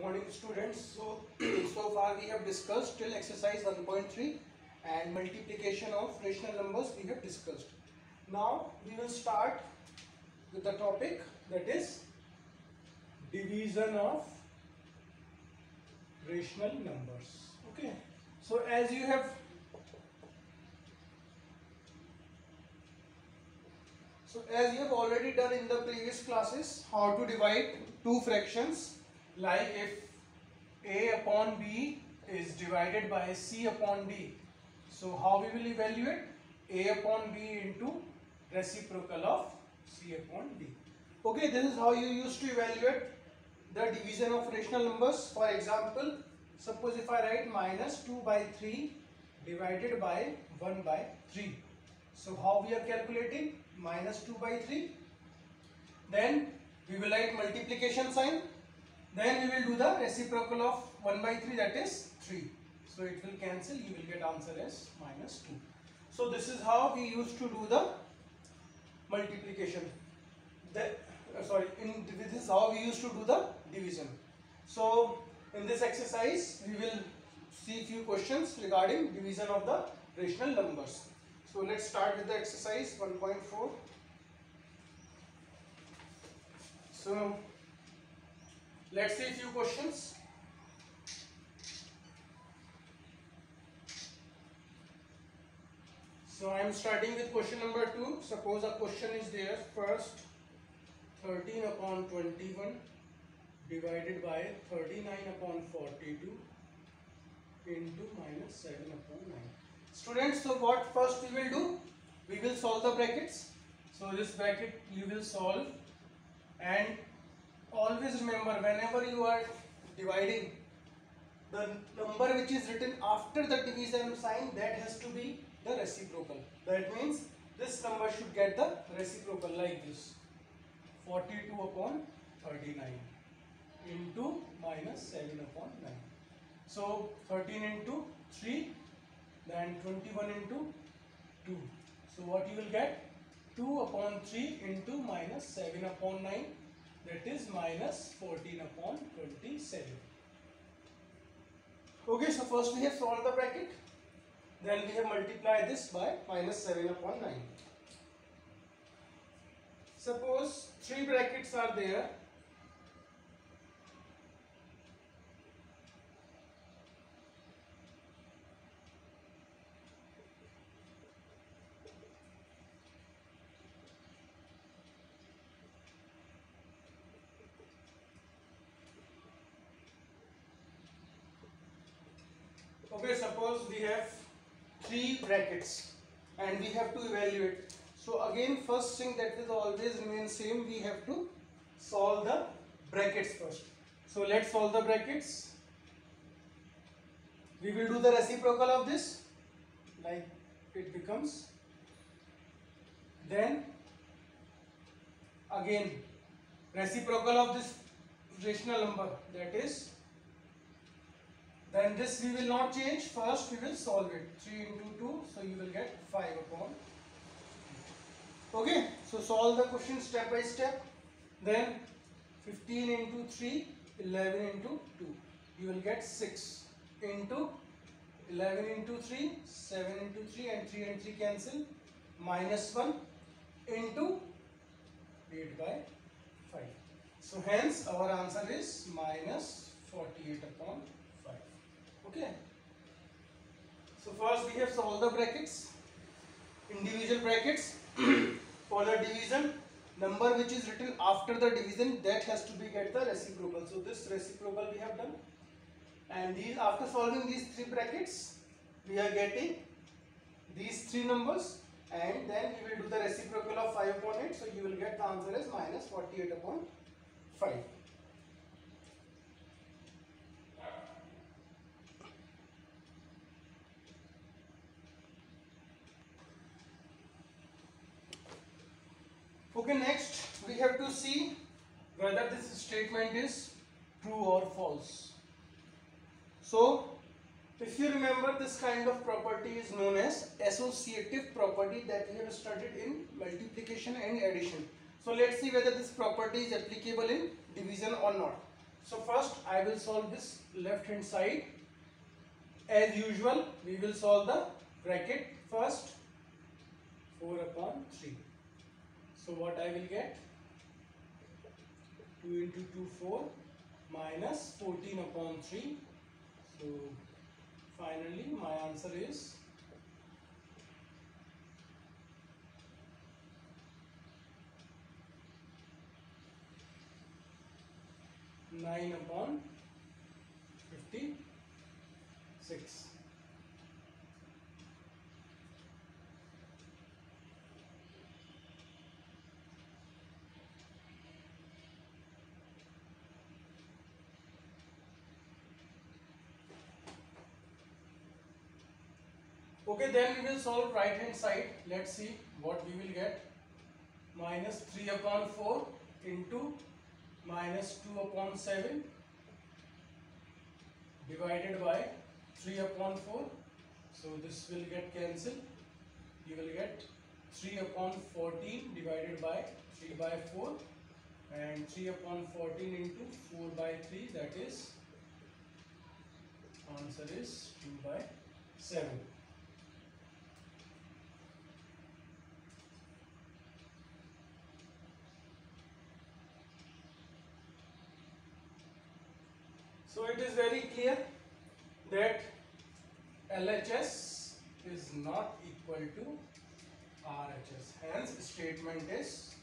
Morning students. So far we have discussed till exercise 1.3 and multiplication of rational numbers we have discussed. Now we will start with the topic, that is division of rational numbers. Okay, so as you have already done in the previous classes, how to divide two fractions, like if a upon b is divided by c upon d, so how we will evaluate a upon b into reciprocal of c upon d. Okay, this is how you used to evaluate the division of rational numbers. For example, suppose if I write minus 2 by 3 divided by 1 by 3. So how we are calculating minus 2 by 3? Then we will write multiplication sign. Then we will do the reciprocal of 1 by 3, that is 3. So it will cancel, you will get answer as minus 2. So this is how we used to do the multiplication. This is how we used to do the division. So in this exercise we will see few questions regarding division of the rational numbers. So let's start with the exercise 1.4. So let's see a few questions. So I am starting with question number 2. Suppose a question is there. First, 13 upon 21 divided by 39 upon 42 into minus 7 upon 9. Students, so what first we will do? We will solve the brackets. So this bracket you will solve, and always remember, whenever you are dividing, the number which is written after the division sign, that has to be the reciprocal. That means this number should get the reciprocal, like this, 42 upon 39 into minus 7 upon 9. So 13 into 3, then 21 into 2. So what you will get? 2 upon 3 into minus 7 upon 9, that is minus 14 upon 27. Okay, so first we have solved the bracket, then we have multiplied this by minus 7 upon 9. Suppose three brackets are there. Okay, suppose we have three brackets and we have to evaluate. So again, first thing that will always remain same, we have to solve the brackets first. So let's solve the brackets. We will do the reciprocal of this, like it becomes, then again reciprocal of this rational number, that is, then this we will not change. First we will solve it. 3 into 2, so you will get 5 upon. Okay, so solve the question step by step. Then 15 into 3, 11 into 2, you will get 6 into 11 into 3, 7 into 3, and 3 and 3 cancel, minus 1 into 8 by 5. So hence our answer is minus 48 upon 5. Okay, so first we have solved the brackets, individual brackets. For the division, number which is written after the division, that has to be get the reciprocal. So this reciprocal we have done, and these, after solving these three brackets, we are getting these three numbers, and then we will do the reciprocal of 5 upon 8. So you will get the answer as minus 48 upon 5. Okay, next we have to see whether this statement is true or false. So if you remember, this kind of property is known as associative property that we have studied in multiplication and addition. So let's see whether this property is applicable in division or not. So first I will solve this left hand side. As usual, we will solve the bracket first. 4 upon 3. So what I will get? 2 into 2, 4 minus 14 upon 3. So finally my answer is 9 upon 56. Okay, then we will solve right hand side. Let's see what we will get. Minus 3 upon 4 into minus 2 upon 7 divided by 3 upon 4. So this will get cancelled. You will get 3 upon 14 divided by 3 by 4, and 3 upon 14 into 4 by 3, that is, answer is 2 by 7. So it is very clear that LHS is not equal to RHS. Hence, statement is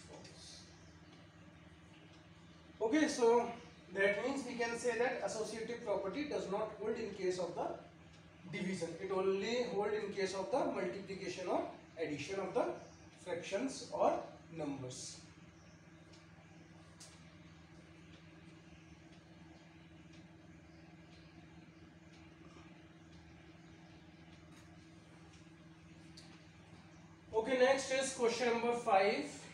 false. Okay, so that means we can say that associative property does not hold in case of the division. It only holds in case of the multiplication or addition of the fractions or numbers. Okay, next is question number 5.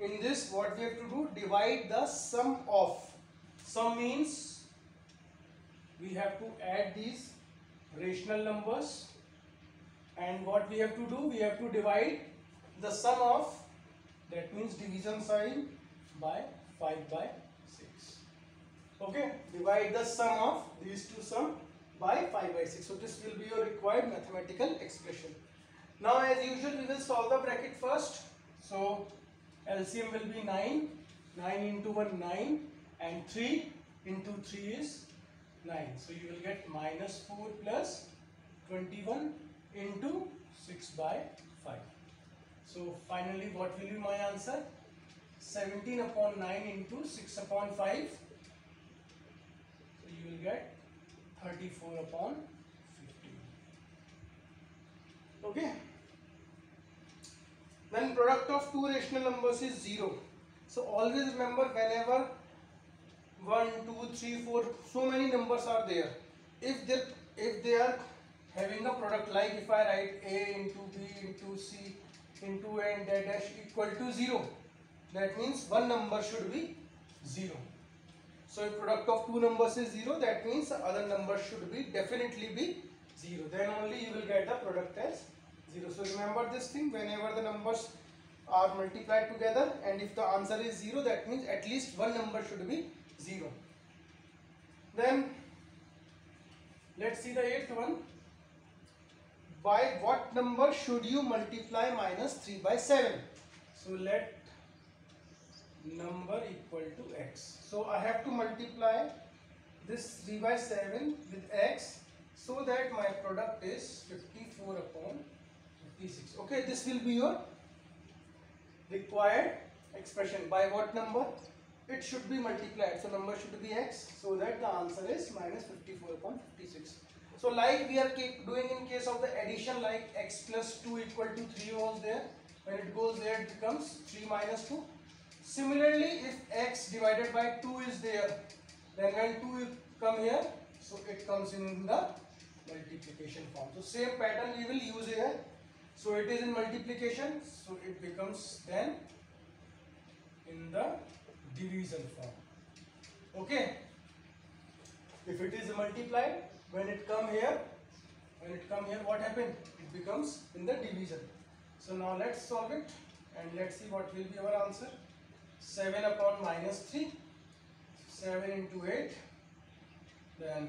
In this, what we have to do? Divide the sum of. Sum means we have to add these rational numbers, and what we have to do? We have to divide the sum of, that means division sign, by 5 by 6. Okay, divide the sum of these two sum by 5 by 6. So this will be your required mathematical expression. Now as usual we will solve the bracket first. So LCM will be 9. 9 into 1 9, and 3 into 3 is 9. So you will get minus 4 plus 21 into 6 by 5. So finally what will be my answer? 17 upon 9 into 6 upon 5. So you will get 34 upon 15. Okay. Then product of two rational numbers is 0. So always remember, whenever 1, 2, 3, 4, so many numbers are there. If they are having a product, like if I write A into B into C into N dash equal to 0, that means one number should be 0. So if product of two numbers is 0, that means the other number should be definitely be 0. Then only you will get the product as 0. So remember this thing, whenever the numbers are multiplied together and if the answer is 0, that means at least one number should be 0. Then let's see the 8th one. By what number should you multiply minus 3 by 7? So let number equal to x. So I have to multiply this 3 by 7 with x, so that my product is 54 upon 56. Okay, this will be your required expression. By what number? It should be multiplied. So number should be x, so that the answer is minus 54 upon 56. So like we are doing in case of the addition, like x plus 2 equal to 3 was there. When it goes there, it becomes 3 minus 2. Similarly, if x divided by 2 is there, then when 2 come here, so it comes in the multiplication form. So same pattern we will use here. So it is in multiplication, so it becomes then in the division form. Okay. If it is multiplied, when it come here, what happened? It becomes in the division. So now let's solve it and let's see what will be our answer. 7 upon minus 3. 7 into 8, then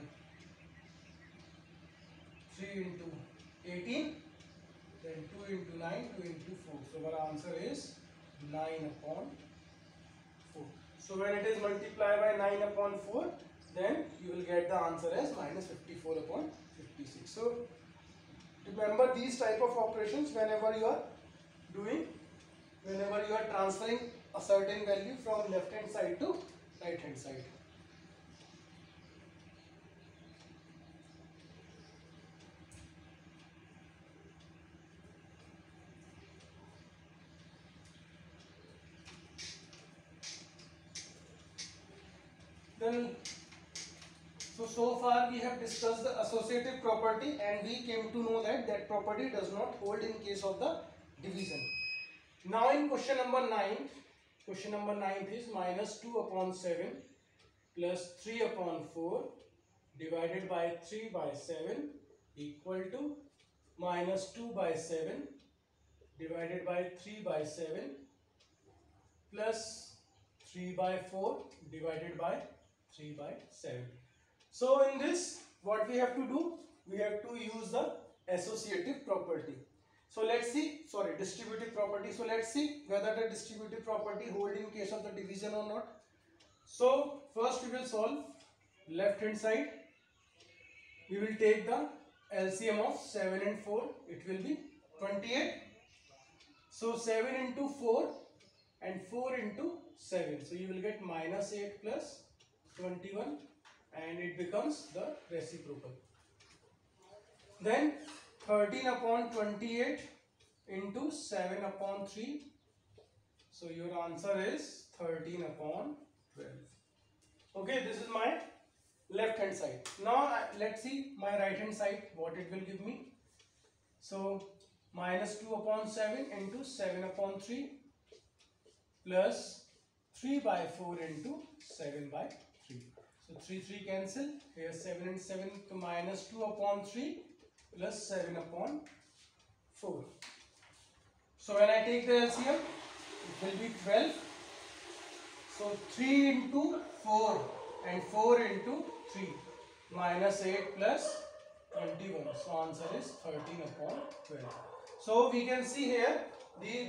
3 into 18, then 2 into 9, 2 into 4. So our answer is 9 upon 4. So when it is multiplied by 9 upon 4, then you will get the answer as minus 54 upon 56. So remember these type of operations whenever you are transferring a certain value from left hand side to right hand side. Then so far we have discussed the associative property, and we came to know that that property does not hold in case of the division. Now in question number 9 is minus 2 upon 7 plus 3 upon 4 divided by 3 by 7 equal to minus 2 by 7 divided by 3 by 7 plus 3 by 4 divided by 3 by 7. So in this, what we have to do? We have to use the associative property. So let's see, distributive property. So let's see whether the distributive property hold in case of the division or not. So first we will solve left hand side. We will take the LCM of 7 and 4. It will be 28. So 7 into 4 and 4 into 7. So you will get minus 8 plus 21, and it becomes the reciprocal. Then 13 upon 28 into 7 upon 3. So your answer is 13 upon 12. Okay, this is my left hand side. Now let's see my right hand side, what it will give me. So minus 2 upon 7 into 7 upon 3 plus 3 by 4 into 7 by 3. So 3 cancel. Here 7 and 7 to minus 2 upon 3 plus 7 upon 4. So when I take the LCM, it will be 12. So 3 into 4 and 4 into 3, minus 8 plus 21. So answer is 13 upon 12. So we can see here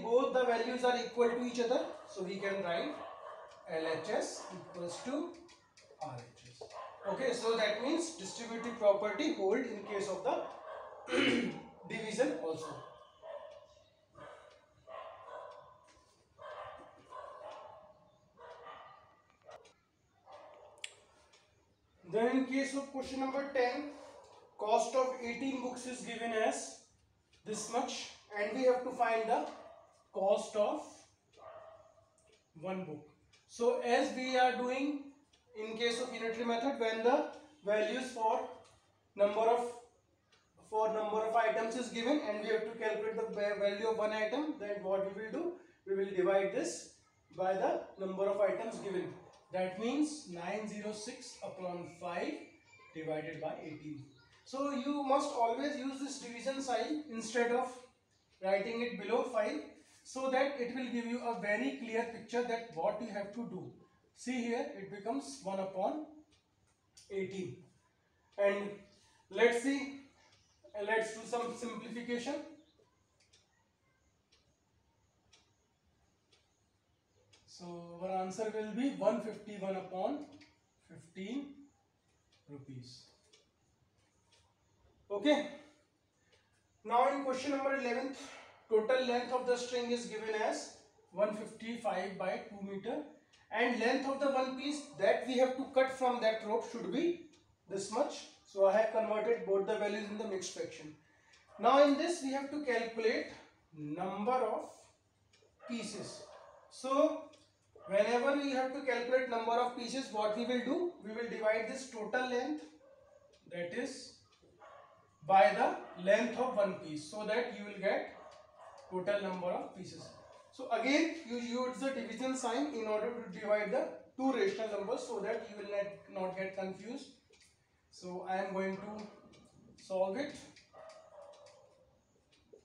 both the values are equal to each other. So we can write LHS equals to RHS. Okay, so that means distributive property hold in case of the division also. Then in case of question number 10, cost of 18 books is given as this much, and we have to find the cost of one book. So as we are doing in case of unitary method, when the values for number of items is given and we have to calculate the value of one item, then what we will do? We will divide this by the number of items given. That means 906 upon 5 divided by 18. So you must always use this division sign instead of writing it below 5, so that it will give you a very clear picture that what you have to do. See here, it becomes 1 upon 18. And let's see, let's do some simplification. So our answer will be 151 upon 15 rupees. Okay. Now in question number 11, total length of the string is given as 155 by 2 meter, and length of the one piece that we have to cut from that rope should be this much. So I have converted both the values in the mixed fraction. Now in this we have to calculate number of pieces. So whenever we have to calculate number of pieces, what we will do? We will divide this total length, that is, by the length of one piece, so that you will get total number of pieces. So again you use the division sign in order to divide the two rational numbers, so that you will not get confused. So I am going to solve it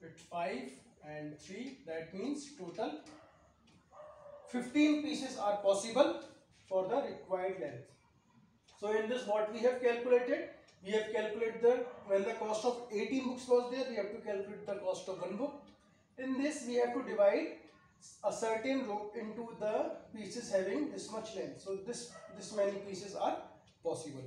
with 5 and 3. That means total 15 pieces are possible for the required length. So in this, what we have calculated? We have calculated the, when the cost of 18 books was there, we have to calculate the cost of one book. In this, we have to divide a certain row into the pieces having this much length. So this many pieces are possible.